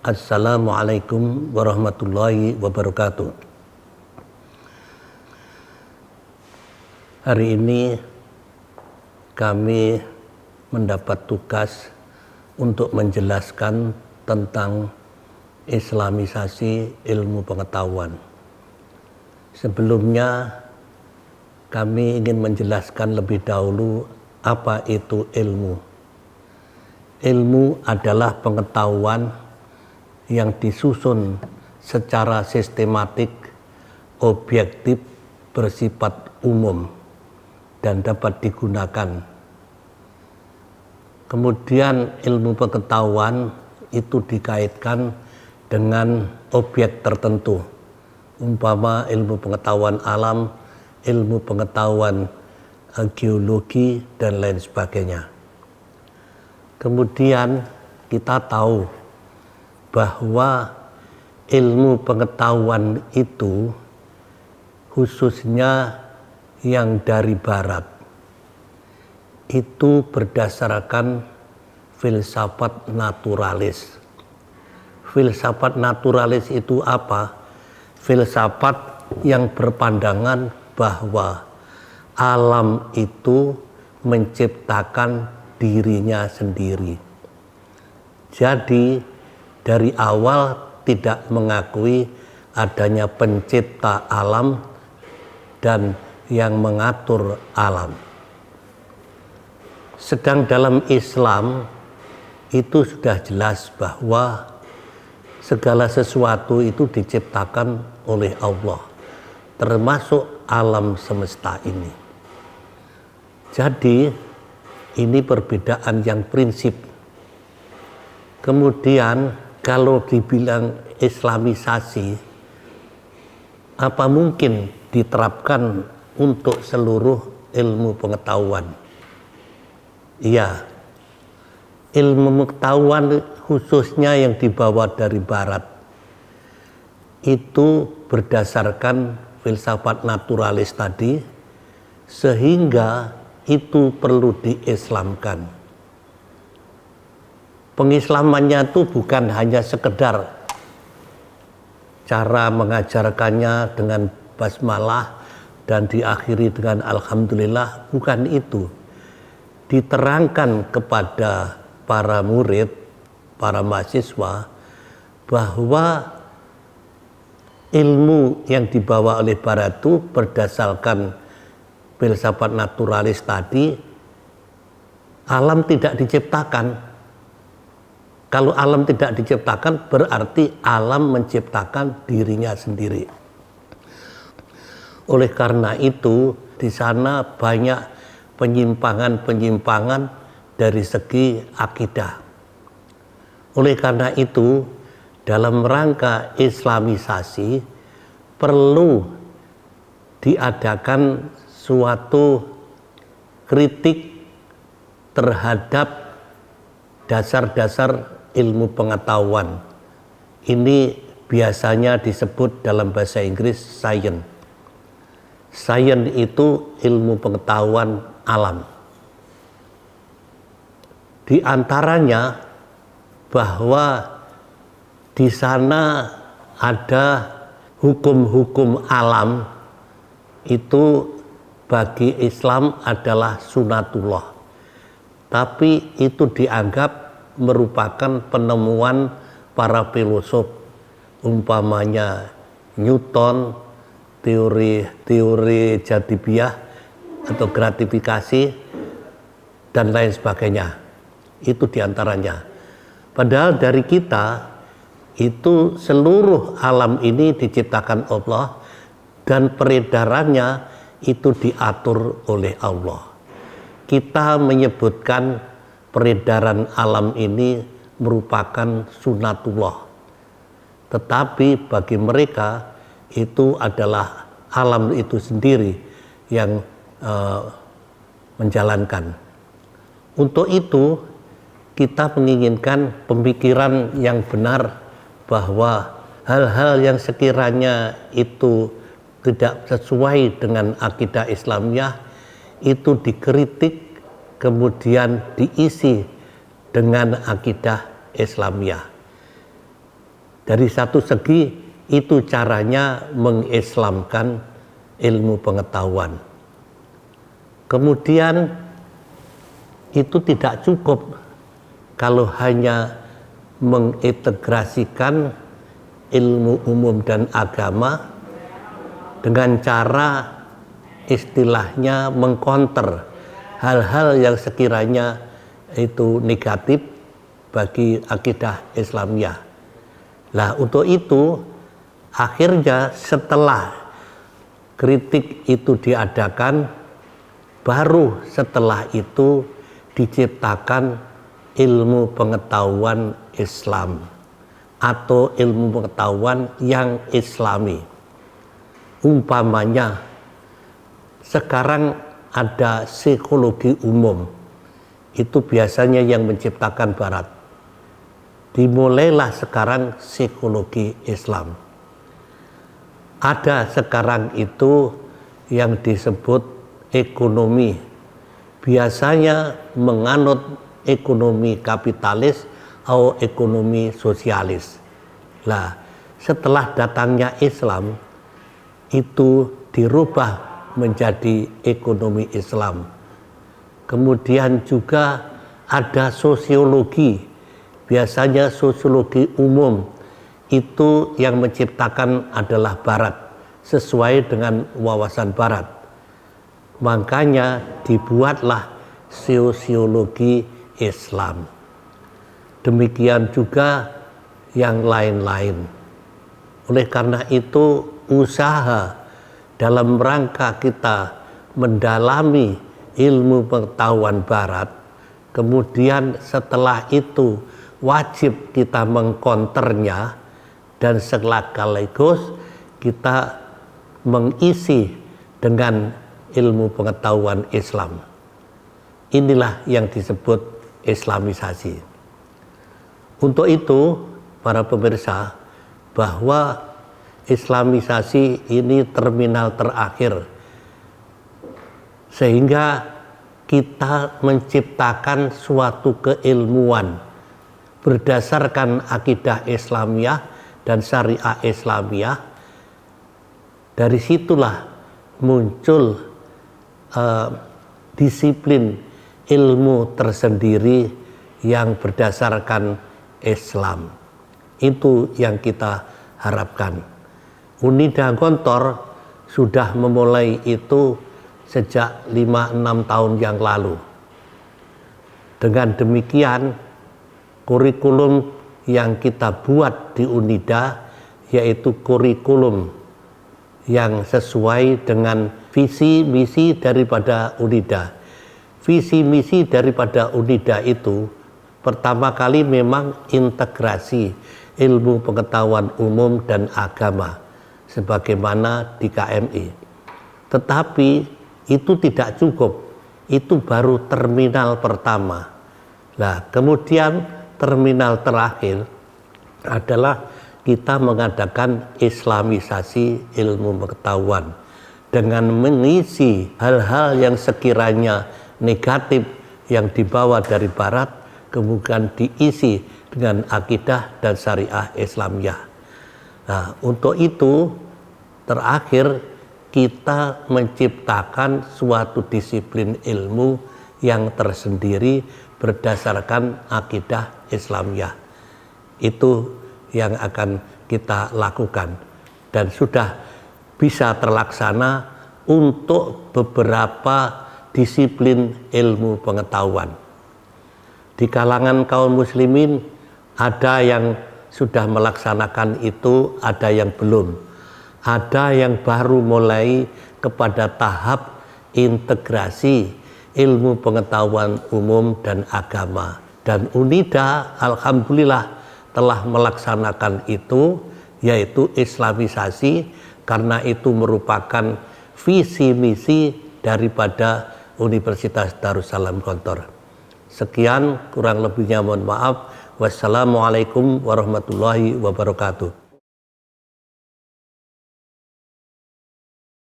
Assalamualaikum warahmatullahi wabarakatuh. Hari ini kami mendapat tugas untuk menjelaskan tentang Islamisasi ilmu pengetahuan. Sebelumnya kami ingin menjelaskan lebih dahulu apa itu ilmu. Ilmu adalah pengetahuan yang disusun secara sistematik, objektif, bersifat umum, dan dapat digunakan. Kemudian ilmu pengetahuan itu dikaitkan dengan objek tertentu, umpama ilmu pengetahuan alam, ilmu pengetahuan geologi, dan lain sebagainya. Kemudian kita tahu bahwa ilmu pengetahuan itu khususnya yang dari barat itu berdasarkan filsafat naturalis. Filsafat naturalis itu apa? Filsafat yang berpandangan bahwa alam itu menciptakan dirinya sendiri. Jadi dari awal tidak mengakui adanya pencipta alam dan yang mengatur alam. Sedang dalam Islam itu sudah jelas bahwa segala sesuatu itu diciptakan oleh Allah, termasuk alam semesta ini. Jadi ini perbedaan yang prinsip. Kemudian kalau dibilang Islamisasi, apa mungkin diterapkan untuk seluruh ilmu pengetahuan? Iya, ilmu pengetahuan khususnya yang dibawa dari barat itu berdasarkan filsafat naturalis tadi, sehingga itu perlu diislamkan. Pengislamannya itu bukan hanya sekedar cara mengajarkannya dengan basmalah dan diakhiri dengan alhamdulillah, bukan itu. Diterangkan kepada para murid, para mahasiswa, bahwa ilmu yang dibawa oleh barat itu berdasarkan filsafat naturalis tadi, alam tidak diciptakan. Kalau alam tidak diciptakan, berarti alam menciptakan dirinya sendiri. Oleh karena itu, di sana banyak penyimpangan-penyimpangan dari segi akidah. Oleh karena itu, dalam rangka Islamisasi perlu diadakan suatu kritik terhadap dasar-dasar ilmu pengetahuan. Ini biasanya disebut dalam bahasa Inggris science. Science itu ilmu pengetahuan alam. Di antaranya bahwa di sana ada hukum-hukum alam itu bagi Islam adalah sunatullah, tapi itu dianggap merupakan penemuan para filosof, umpamanya Newton, teori jadibiyah atau gratifikasi dan lain sebagainya. Itu diantaranya. Padahal dari kita itu seluruh alam ini diciptakan Allah dan peredarannya itu diatur oleh Allah. Kita menyebutkan peredaran alam ini merupakan sunatullah. Tetapi bagi mereka itu adalah alam itu sendiri yang menjalankan. Untuk itu kita menginginkan pemikiran yang benar bahwa hal-hal yang sekiranya itu tidak sesuai dengan akidah Islamiyah itu dikritik, kemudian diisi dengan akidah Islamiyah. Dari satu segi itu caranya mengislamkan ilmu pengetahuan. Kemudian itu tidak cukup kalau hanya mengintegrasikan ilmu umum dan agama dengan cara istilahnya mengkonter hal-hal yang sekiranya itu negatif bagi akidah Islamiyah. Nah, untuk itu akhirnya setelah kritik itu diadakan, baru setelah itu diciptakan ilmu pengetahuan Islam atau ilmu pengetahuan yang Islami. Umpamanya sekarang ada psikologi umum, itu biasanya yang menciptakan Barat. Dimulailah sekarang psikologi Islam. Ada sekarang itu yang disebut ekonomi, biasanya menganut ekonomi kapitalis atau ekonomi sosialis. Nah, setelah datangnya Islam itu dirubah menjadi ekonomi Islam. Kemudian juga ada sosiologi, biasanya sosiologi umum itu yang menciptakan adalah Barat sesuai dengan wawasan Barat. Makanya dibuatlah sosiologi Islam. Demikian juga yang lain-lain. Oleh karena itu usaha dalam rangka kita mendalami ilmu pengetahuan Barat, kemudian setelah itu wajib kita mengkonternya dan sekaligus kita mengisi dengan ilmu pengetahuan Islam. Inilah yang disebut Islamisasi. Untuk itu, para pemirsa, bahwa Islamisasi ini terminal terakhir, sehingga kita menciptakan suatu keilmuan berdasarkan akidah Islamiyah dan syariah Islamiyah. Dari situlah muncul disiplin ilmu tersendiri yang berdasarkan Islam. Itu yang kita harapkan. Unida Gontor sudah memulai itu sejak 5-6 tahun yang lalu. Dengan demikian, kurikulum yang kita buat di Unida yaitu kurikulum yang sesuai dengan visi misi daripada Unida. Visi misi daripada Unida itu pertama kali memang integrasi ilmu pengetahuan umum dan agama sebagaimana di KMI. Tetapi itu tidak cukup. Itu baru terminal pertama. Nah, kemudian terminal terakhir adalah kita mengadakan Islamisasi ilmu pengetahuan dengan mengisi hal-hal yang sekiranya negatif yang dibawa dari Barat, kemudian diisi dengan akidah dan syariah Islamiyah. Nah, untuk itu terakhir kita menciptakan suatu disiplin ilmu yang tersendiri berdasarkan akidah Islamiyah. Itu yang akan kita lakukan dan sudah bisa terlaksana untuk beberapa disiplin ilmu pengetahuan. Di kalangan kaum muslimin ada yang sudah melaksanakan itu, ada yang belum. Ada yang baru mulai kepada tahap integrasi ilmu pengetahuan umum dan agama. Dan Unida alhamdulillah telah melaksanakan itu, yaitu Islamisasi, karena itu merupakan visi misi daripada Universitas Darussalam Gontor. Sekian, kurang lebihnya mohon maaf. Wassalamualaikum warahmatullahi wabarakatuh.